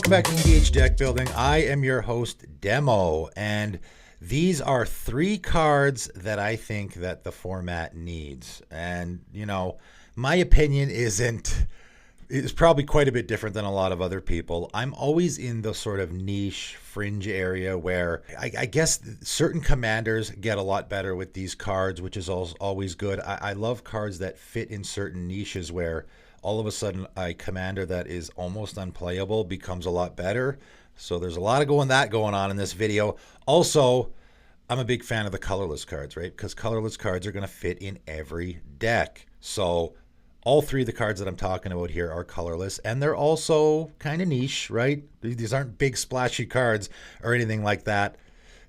Welcome back to EDH Deck Building. I am your host, Demo, and these are 3 cards that I think that the format needs. And, you know, my opinion is probably quite a bit different than a lot of other people. I'm always in the sort of niche fringe area where I guess certain commanders get a lot better with these cards, which is always good. I love cards that fit in certain niches where all of a sudden a commander that is almost unplayable becomes a lot better. So there's a lot of going on in this video. Also, I'm a big fan of the colorless cards, right? Because colorless cards are going to fit in every deck. So all 3 of the cards that I'm talking about here are colorless, and they're also kind of niche, right? These aren't big splashy cards or anything like that.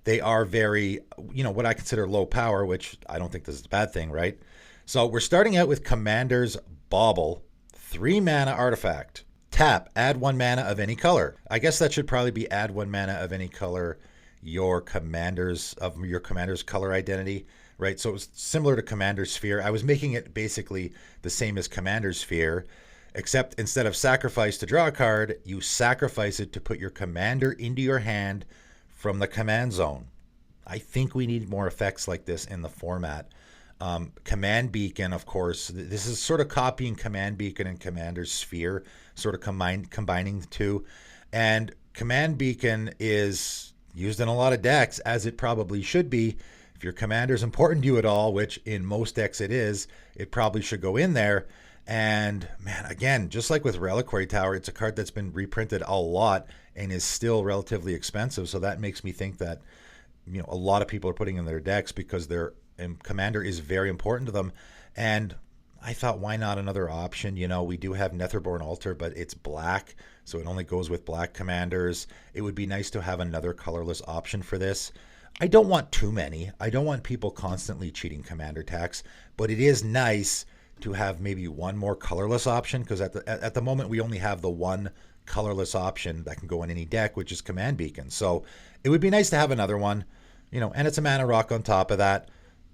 They are very, you know, what I consider low power, which I don't think this is a bad thing, right? So we're starting out with Commander's Bauble. 3 mana artifact. Tap, add 1 mana of any color. I guess that should probably be add 1 mana of any color your commander's color identity, right? So it was similar to Commander's Sphere. I was making it basically the same as Commander's Sphere, except instead of sacrifice to draw a card, you sacrifice it to put your commander into your hand from the command zone. I think we need more effects like this in the format. Command Beacon, of course, this is sort of copying Command Beacon and Commander's Sphere, sort of combining the 2. And Command Beacon is used in a lot of decks, as it probably should be. If your commander is important to you at all, which in most decks it is, it probably should go in there. And man, again, just like with Reliquary Tower, it's a card that's been reprinted a lot and is still relatively expensive. So that makes me think that, you know, a lot of people are putting in their decks because their commander is very important to them. And I thought, why not another option? You know, we do have Netherborn Altar, but it's black, so it only goes with black commanders. It would be nice to have another colorless option for this. I don't want too many. I don't want people constantly cheating commander attacks, but it is nice to have maybe one more colorless option, because at the moment we only have the one colorless option that can go in any deck, which is Command Beacon. So it would be nice to have another one, you know, and it's a mana rock on top of that.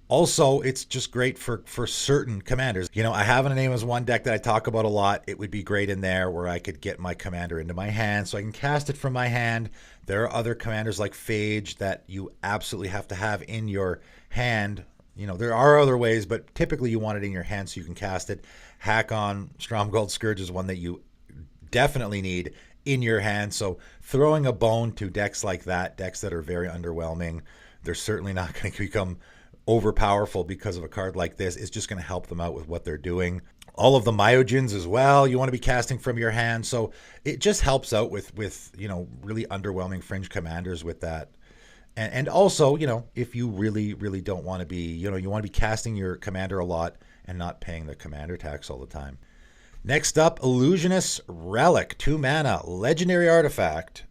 Also, it's just great for certain commanders. You know, I have an Name as One deck that I talk about a lot. It would be great in there where I could get my commander into my hand so I can cast it from my hand. There are other commanders like Phage that you absolutely have to have in your hand. You know, there are other ways, but typically you want it in your hand so you can cast it. Hakon Stromgold Scourge is one that you definitely need in your hand. So throwing a bone to decks like that, decks that are very underwhelming, they're certainly not going to become overpowerful because of a card like this. Is just going to help them out with what they're doing. All of the Myojins as well, you want to be casting from your hand. So it just helps out with you know, really underwhelming fringe commanders with that. And also, you know, if you really, really don't want to be, you know, you want to be casting your commander a lot and not paying the commander tax all the time. Next up, Illusionist Relic, 2 mana, legendary artifact.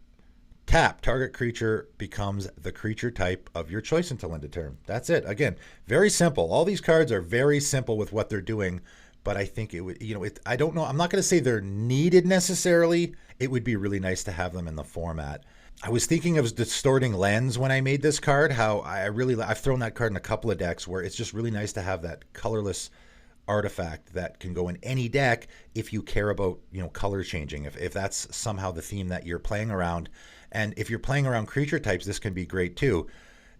Tap, target creature becomes the creature type of your choice until end of turn. That's it. Again, very simple. All these cards are very simple with what they're doing, but I think it would, you know, I don't know. I'm not going to say they're needed necessarily. It would be really nice to have them in the format. I was thinking of Distorting Lens when I made this card, how I've thrown that card in a couple of decks where it's just really nice to have that colorless artifact that can go in any deck if you care about, you know, color changing, if that's somehow the theme that you're playing around. And if you're playing around creature types, this can be great too.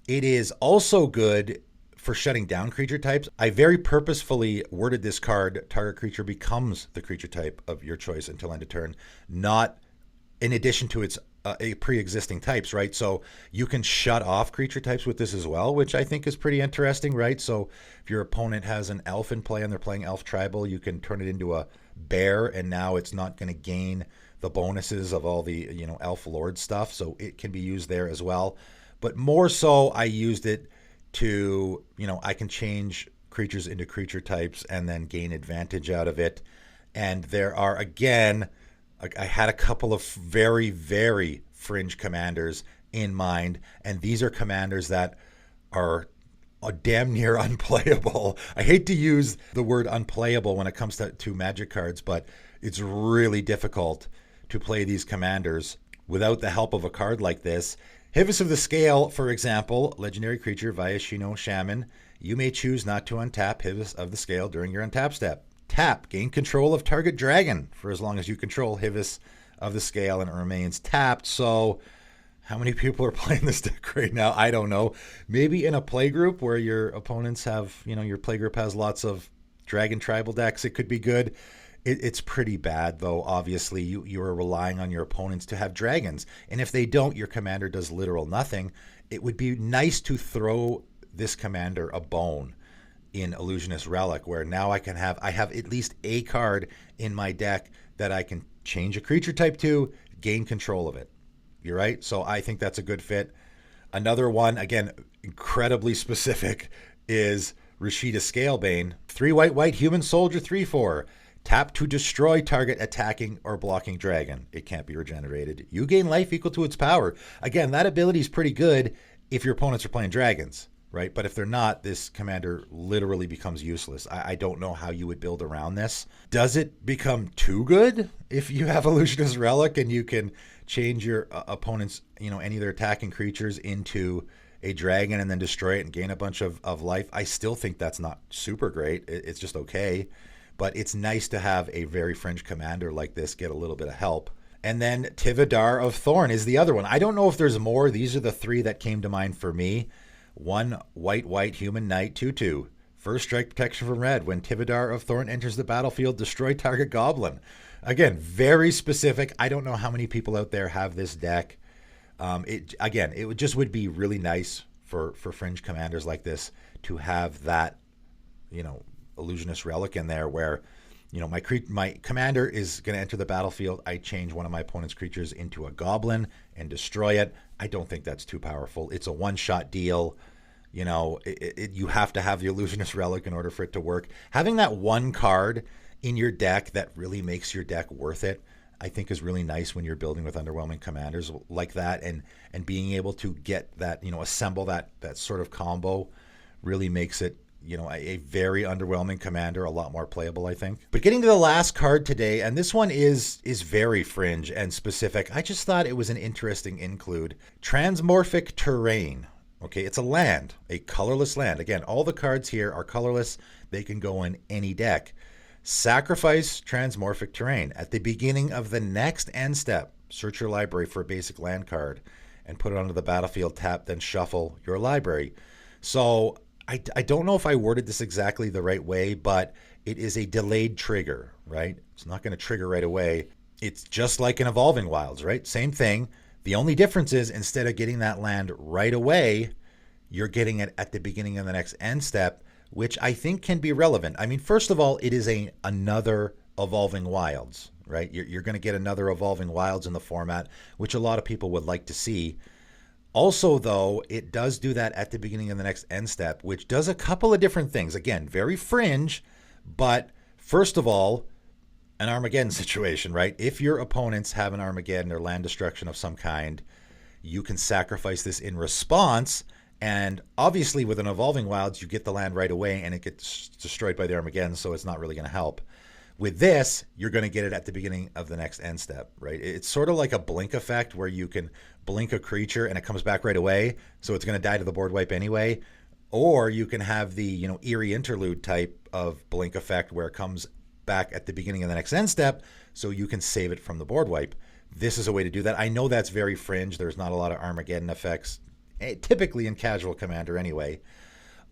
It is also good for shutting down creature types. I very purposefully worded this card, target creature becomes the creature type of your choice until end of turn, not in addition to its pre-existing types, right? So you can shut off creature types with this as well, which I think is pretty interesting, right? So if your opponent has an elf in play and they're playing elf tribal, you can turn it into a bear, and now it's not going to gain the bonuses of all the, you know, elf lord stuff. So it can be used there as well. But more so, I used it to, you know, I can change creatures into creature types and then gain advantage out of it. And there are, again, I had a couple of very, very fringe commanders in mind, and these are commanders that are damn near unplayable. I hate to use the word unplayable when it comes to magic cards, but it's really difficult to play these commanders without the help of a card like this. Hives of the Scale, for example, legendary creature via Shino Shaman. You may choose not to untap Hives of the Scale during your untap step. Tap, gain control of target dragon for as long as you control Hives of the Scale and it remains tapped. So how many people are playing this deck right now? I don't know. Maybe in a playgroup where your opponents have, your playgroup has lots of Dragon Tribal decks, it could be good. It's pretty bad, though. Obviously, you are relying on your opponents to have dragons. And if they don't, your commander does literal nothing. It would be nice to throw this commander a bone in Illusionist Relic, where now I have at least a card in my deck that I can change a creature type to, gain control of it. You're right? So I think that's a good fit. Another one, again, incredibly specific, is Rashida Scalebane. 3 white, human soldier, 3/4. Tap to destroy target attacking or blocking dragon. It can't be regenerated. You gain life equal to its power. Again, that ability is pretty good if your opponents are playing dragons, right? But if they're not, this commander literally becomes useless. I don't know how you would build around this. Does it become too good if you have Illusionist Relic and you can change your opponent's, any of their attacking creatures into a dragon and then destroy it and gain a bunch of life? I still think that's not super great. It's just okay. But it's nice to have a very fringe commander like this get a little bit of help. And then Tividar of Thorn is the other one. I don't know if there's more. These are the 3 that came to mind for me. 1 white, human knight, 2/2. First strike protection from red. When Tividar of Thorn enters the battlefield, destroy target goblin. Again, very specific. I don't know how many people out there have this deck. It would be really nice for fringe commanders like this to have that, Illusionist Relic in there where, my commander is going to enter the battlefield. I change one of my opponent's creatures into a goblin and destroy it. I don't think that's too powerful. It's a one-shot deal. You have to have the Illusionist Relic in order for it to work. Having that one card in your deck that really makes your deck worth it, I think is really nice when you're building with underwhelming commanders like that, and being able to get that, assemble that sort of combo really makes it, a very underwhelming commander a lot more playable, I think. But getting to the last card today, and this one is very fringe and specific. I just thought it was an interesting include. Transmorphic Terrain. Okay, it's a land, a colorless land. Again, all the cards here are colorless. They can go in any deck. Sacrifice Transmorphic Terrain. At the beginning of the next end step, search your library for a basic land card and put it onto the battlefield, tap, then shuffle your library. So I don't know if I worded this exactly the right way, but it is a delayed trigger, right? It's not going to trigger right away. It's just like in Evolving Wilds, right? Same thing. The only difference is instead of getting that land right away, you're getting it at the beginning of the next end step, which I think can be relevant. I mean, first of all, it is another Evolving Wilds, right? You're going to get another Evolving Wilds in the format, which a lot of people would like to see. Also, though, it does do that at the beginning of the next end step, which does a couple of different things. Again, very fringe, but first of all, an Armageddon situation, right? If your opponents have an Armageddon or land destruction of some kind, you can sacrifice this in response. And obviously, with an Evolving Wilds, you get the land right away and it gets destroyed by the Armageddon, so it's not really going to help. With this, you're going to get it at the beginning of the next end step, right? It's sort of like a blink effect where you can blink a creature and it comes back right away, so it's going to die to the board wipe anyway. Or you can have the, eerie interlude type of blink effect where it comes back at the beginning of the next end step, so you can save it from the board wipe. This is a way to do that. I know that's very fringe. There's not a lot of Armageddon effects, typically in casual commander anyway.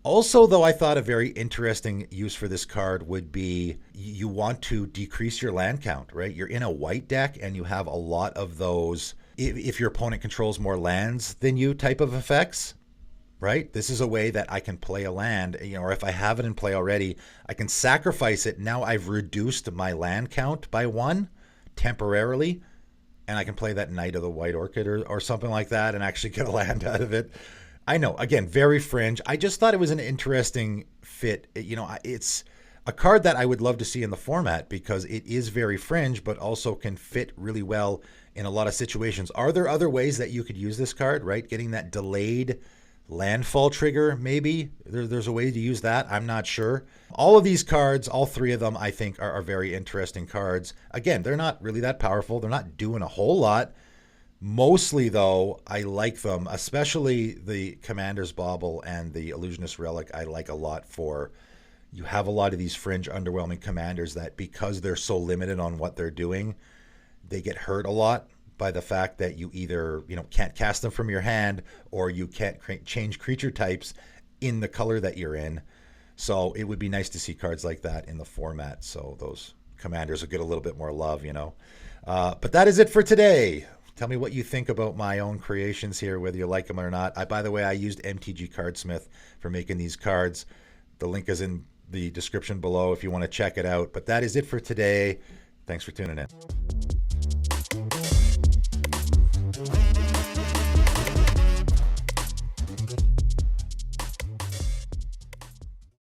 Also, though, I thought a very interesting use for this card would be you want to decrease your land count, right? You're in a white deck and you have a lot of those, if your opponent controls more lands than you type of effects, right? This is a way that I can play a land, or if I have it in play already, I can sacrifice it. Now I've reduced my land count by 1 temporarily, and I can play that Knight of the White Orchid or something like that and actually get a land out of it. I know, again, very fringe. I just thought it was an interesting fit. It's a card that I would love to see in the format because it is very fringe, but also can fit really well in a lot of situations. Are there other ways that you could use this card, right? Getting that delayed landfall trigger, maybe? There's a way to use that. I'm not sure. All of these cards, all 3 of them, I think are very interesting cards. Again, they're not really that powerful. They're not doing a whole lot. Mostly, though, I like them, especially the Commander's Bauble and the Illusionist Relic. I like a lot for, you have a lot of these fringe, underwhelming commanders that because they're so limited on what they're doing, they get hurt a lot by the fact that you either, can't cast them from your hand, or you can't change creature types in the color that you're in. So it would be nice to see cards like that in the format, so those commanders will get a little bit more love. But that is it for today. Tell me what you think about my own creations here, whether you like them or not. By the way, I used MTG Cardsmith for making these cards. The link is in the description below if you want to check it out. But that is it for today. Thanks for tuning in.